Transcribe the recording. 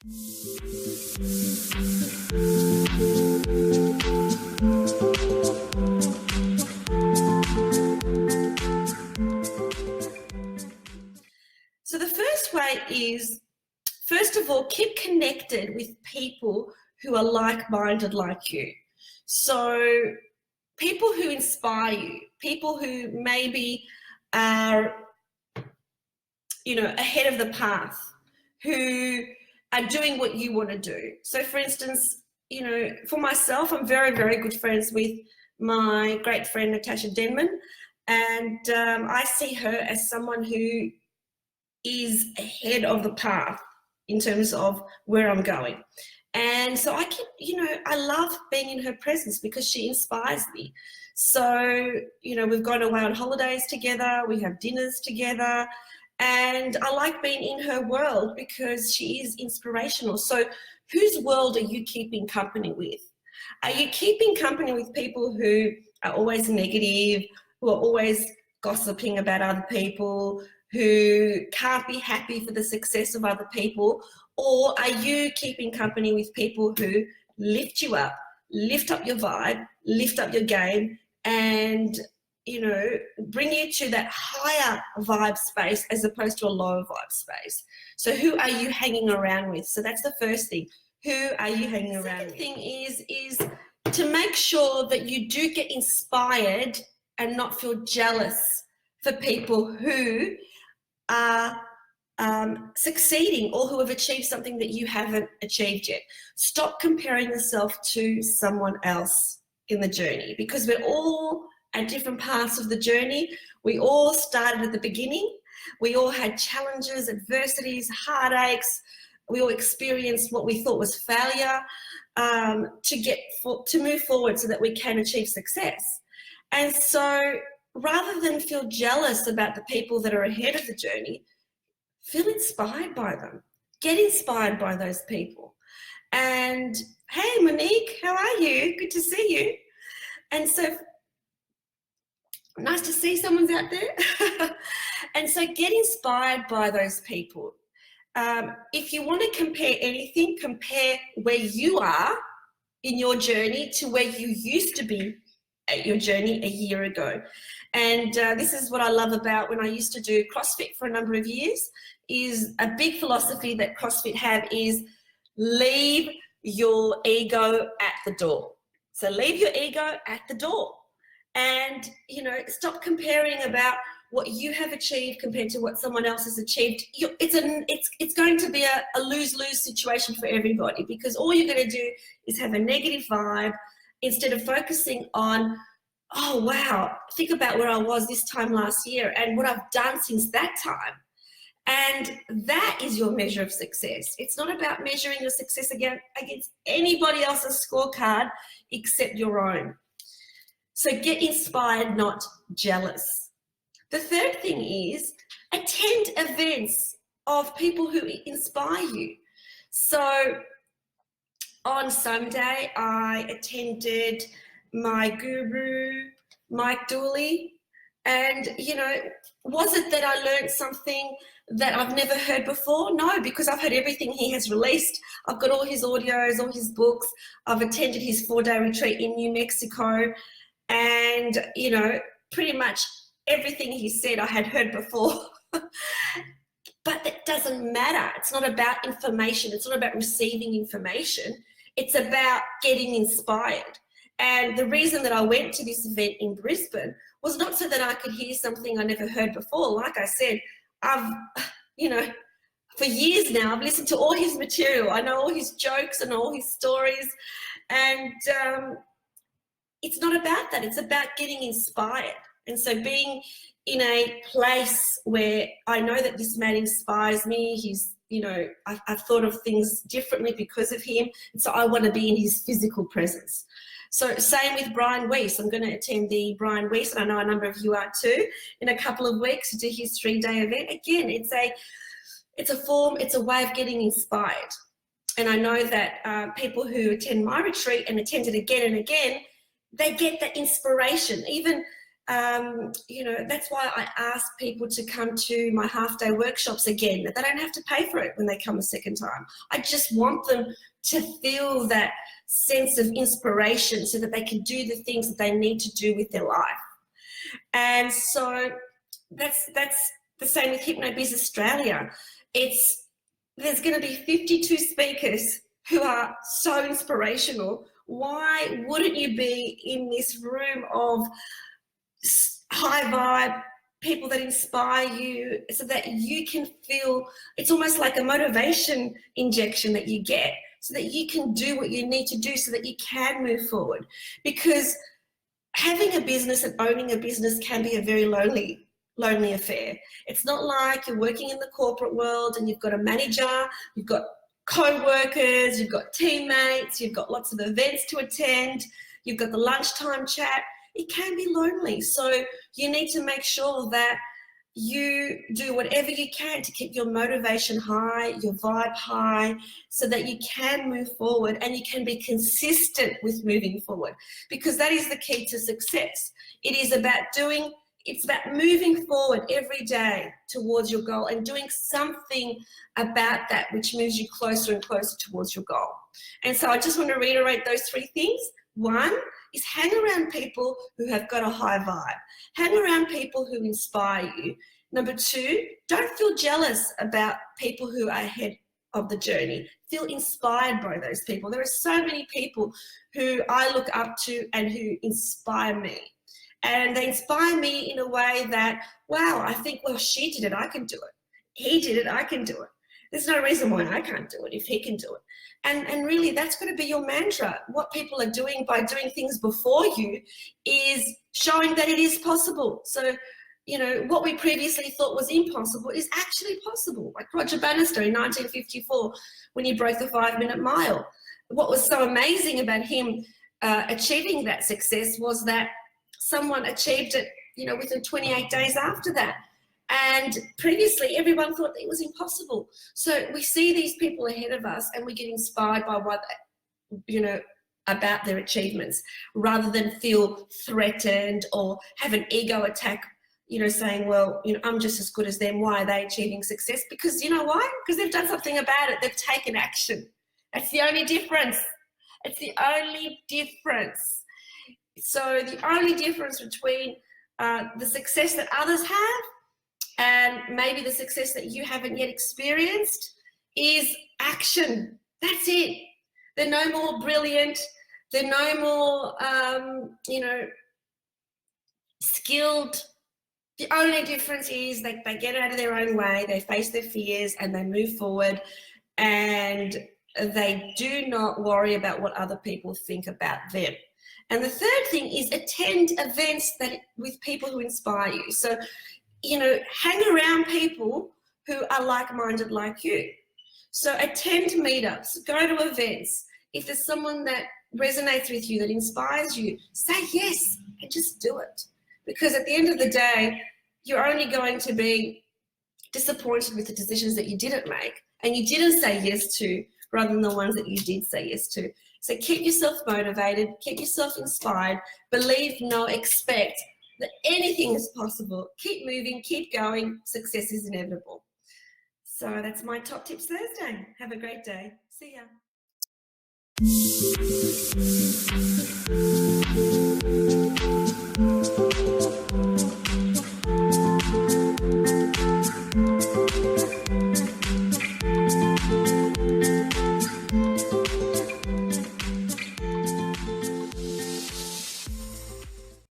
So the first way is, first of all, keep connected with people who are like-minded like you. So people who inspire you, people who maybe are, ahead of the path, who are doing what you want to do. So for instance, for myself, I'm very, very good friends with my great friend, Natasha Denman. And I see her as someone who is ahead of the path in terms of where I'm going. And so I I love being in her presence because she inspires me. So, we've gone away on holidays together, we have dinners together, and I like being in her world because she is inspirational. So whose world are you keeping company with? Are you keeping company with people who are always negative, who are always gossiping about other people, who can't be happy for the success of other people? Or are you keeping company with people who lift you up, lift up your vibe, lift up your game, and bring you to that higher vibe space as opposed to a lower vibe space? So who are you hanging around with? So that's the first thing. Who are you hanging around with? The second thing is to make sure that you do get inspired and not feel jealous for people who are succeeding or who have achieved something that you haven't achieved yet. Stop comparing yourself to someone else in the journey, because we're all at different parts of the journey. We all started at the beginning. We all had challenges, adversities, heartaches. We all experienced what we thought was failure to move forward so that we can achieve success. And so rather than feel jealous about the people that are ahead of the journey, feel inspired by them. Get inspired by those people. And hey, Monique, how are you? Good to see you. And so nice to see someone's out there. And so get inspired by those people. If you want to compare anything, compare where you are in your journey to where you used to be at your journey a year ago. And this is what I love about when I used to do CrossFit for a number of years, is a big philosophy that CrossFit have is leave your ego at the door. So leave your ego at the door and, stop comparing about what you have achieved compared to what someone else has achieved. It's going to be a lose-lose situation for everybody, because all you're going to do is have a negative vibe instead of focusing on, oh, wow, think about where I was this time last year and what I've done since that time. And that is your measure of success. It's not about measuring your success against anybody else's scorecard except your own. So get inspired, not jealous. The third thing is attend events of people who inspire you. So on Sunday, I attended my guru, Mike Dooley, and, was it that I learned something that I've never heard before? No, because I've heard everything he has released. I've got all his audios, all his books. I've attended his 4-day retreat in New Mexico, and, pretty much everything he said I had heard before. But that doesn't matter. It's not about information. It's not about receiving information. It's about getting inspired. And the reason that I went to this event in Brisbane was not so that I could hear something I never heard before. Like I said, I've, for years now, I've listened to all his material. I know all his jokes and all his stories. And it's not about that. It's about getting inspired. And so being in a place where I know that this man inspires me, he's, I've thought of things differently because of him. And so I want to be in his physical presence. So same with Brian Weiss. I'm going to attend the Brian Weiss, and I know a number of you are too, in a couple of weeks to do his 3-day event. Again, it's a way of getting inspired. And I know that people who attend my retreat and attend it again and again, they get that inspiration. Even That's why I ask people to come to my half-day workshops again. They don't have to pay for it when they come a second time. I just want them to feel that sense of inspiration so that they can do the things that they need to do with their life. And so that's the same with HypnoBiz Australia. There's going to be 52 speakers who are so inspirational. Why wouldn't you be in this room of high vibe, people that inspire you, so that you can feel, it's almost like a motivation injection that you get so that you can do what you need to do so that you can move forward? Because having a business and owning a business can be a very lonely affair. It's not like you're working in the corporate world and you've got a manager, you've got co-workers, you've got teammates, you've got lots of events to attend, you've got the lunchtime chat. It can be lonely. So you need to make sure that you do whatever you can to keep your motivation high, your vibe high, so that you can move forward and you can be consistent with moving forward, because that is the key to success. It's about moving forward every day towards your goal and doing something about that which moves you closer and closer towards your goal. And so I just want to reiterate those three things. One is hang around people who have got a high vibe. Hang around people who inspire you. Number two, don't feel jealous about people who are ahead of the journey. Feel inspired by those people. There are so many people who I look up to and who inspire me. And they inspire me in a way that, wow, I think, well, she did it, I can do it. He did it, I can do it. There's no reason why I can't do it if he can do it. And really, that's going to be your mantra. What people are doing by doing things before you is showing that it is possible. So, what we previously thought was impossible is actually possible. Like Roger Bannister in 1954, when he broke the 5-minute mile. What was so amazing about him achieving that success was that someone achieved it, within 28 days after that. And previously, everyone thought that it was impossible. So we see these people ahead of us and we get inspired by what, about their achievements, rather than feel threatened or have an ego attack, saying, well, I'm just as good as them. Why are they achieving success? Because you know why? Because they've done something about it. They've taken action. That's the only difference. It's the only difference. So the only difference between the success that others have and maybe the success that you haven't yet experienced is action. That's it. They're no more brilliant. They're no more, skilled. The only difference is they get out of their own way, they face their fears and they move forward, and they do not worry about what other people think about them. And the third thing is attend events with people who inspire you. So, hang around people who are like-minded like you. So attend meetups, go to events. If there's someone that resonates with you, that inspires you, say yes and just do it. Because at the end of the day, you're only going to be disappointed with the decisions that you didn't make and you didn't say yes to, rather than the ones that you did say yes to. So keep yourself motivated, keep yourself inspired, believe, know, expect that anything is possible. Keep moving, keep going. Success is inevitable. So that's my Top Tips Thursday. Have a great day. See ya.